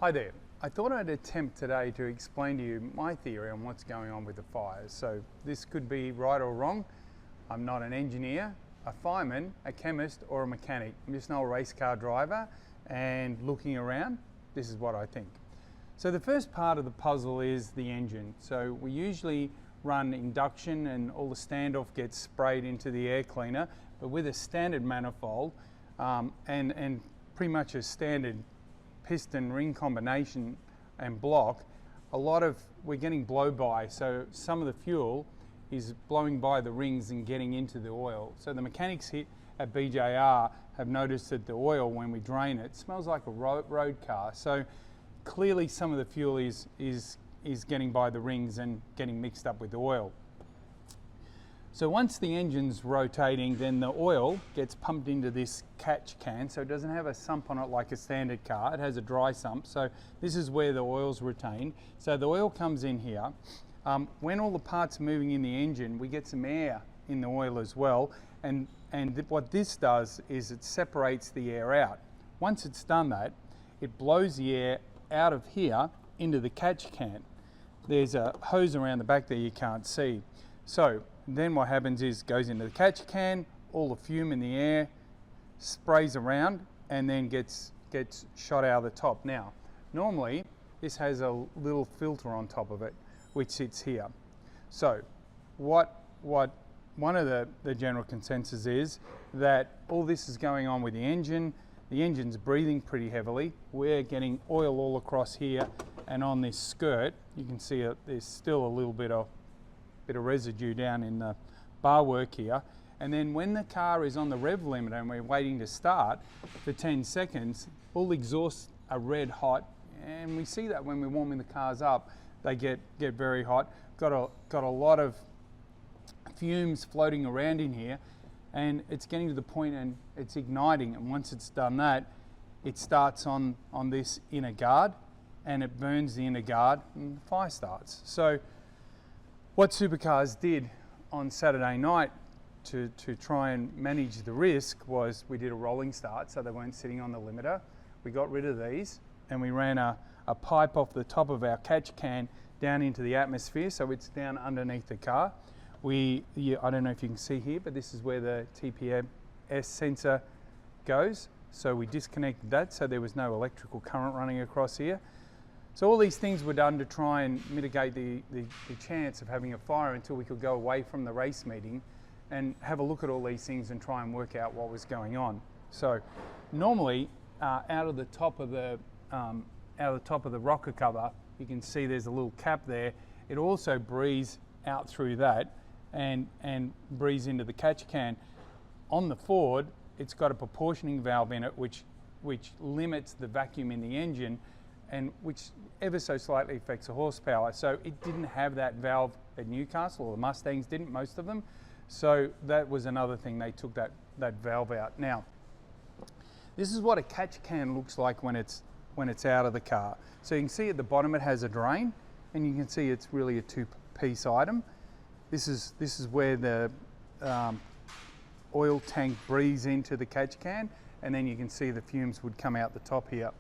Hi there. I thought I'd attempt today to explain to you my theory on what's going on with the fires. So this could be right or wrong. I'm not an engineer, a fireman, a chemist or a mechanic. I'm just an old race car driver, and looking around, this is what I think. So the first part of the puzzle is the engine. So we usually run induction and all the standoff gets sprayed into the air cleaner, but with a standard manifold and pretty much a standard piston ring combination and block, we're getting blow by, so some of the fuel is blowing by the rings and getting into the oil. So the mechanics here at BJR have noticed that the oil, when we drain it, smells like a road car. So clearly some of the fuel is getting by the rings and getting mixed up with the oil. So once the engine's rotating, then the oil gets pumped into this catch can. So it doesn't have a sump on it like a standard car. It has a dry sump. So this is where the oil's retained. So the oil comes in here. When all the parts are moving in the engine, we get some air in the oil as well. And what this does is it separates the air out. Once it's done that, it blows the air out of here into the catch can. There's a hose around the back there you can't see. So then what happens is it goes into the catch can, all the fume in the air sprays around and then gets shot out of the top. Now, normally this has a little filter on top of it which sits here. So one of the general consensus is that all this is going on with the engine. The engine's breathing pretty heavily. We're getting oil all across here, and on this skirt you can see there's still a little bit of residue down in the bar work here. And then when the car is on the rev limiter and we're waiting to start for 10 seconds, all the exhausts are red hot, and we see that when we're warming the cars up, they get very hot. Got a lot of fumes floating around in here, and it's getting to the point and it's igniting, and once it's done that, it starts on this inner guard and it burns the inner guard and the fire starts. So what Supercars did on Saturday night to try and manage the risk was we did a rolling start so they weren't sitting on the limiter. We got rid of these and we ran a pipe off the top of our catch can down into the atmosphere, so it's down underneath the car. I don't know if you can see here, but this is where the TPMS sensor goes. So we disconnected that so there was no electrical current running across here. So all these things were done to try and mitigate the chance of having a fire until we could go away from the race meeting and have a look at all these things and try and work out what was going on. So normally out of the top of the rocker cover, you can see there's a little cap there. It also breathes out through that and breathes into the catch can. On the Ford, it's got a proportioning valve in it which limits the vacuum in the engine, and which ever so slightly affects the horsepower. So it didn't have that valve at Newcastle, or the Mustangs didn't, most of them. So that was another thing, they took that valve out. Now, this is what a catch can looks like when it's out of the car. So you can see at the bottom it has a drain, and you can see it's really a two-piece item. This is where the oil tank breathes into the catch can, and then you can see the fumes would come out the top here.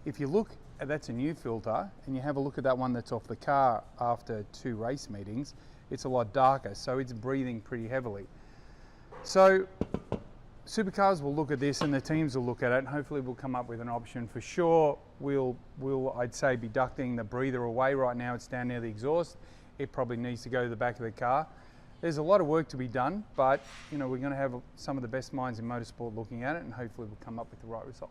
If you look, that's a new filter, and you have a look at that one that's off the car after 2 race meetings, it's a lot darker, so it's breathing pretty heavily. So Supercars will look at this and the teams will look at it, and hopefully we'll come up with an option. For sure, we'll I'd say be ducting the breather away. Right now it's down near the exhaust. It probably needs to go to the back of the car. There's a lot of work to be done, but we're going to have some of the best minds in motorsport looking at it, and hopefully we'll come up with the right result.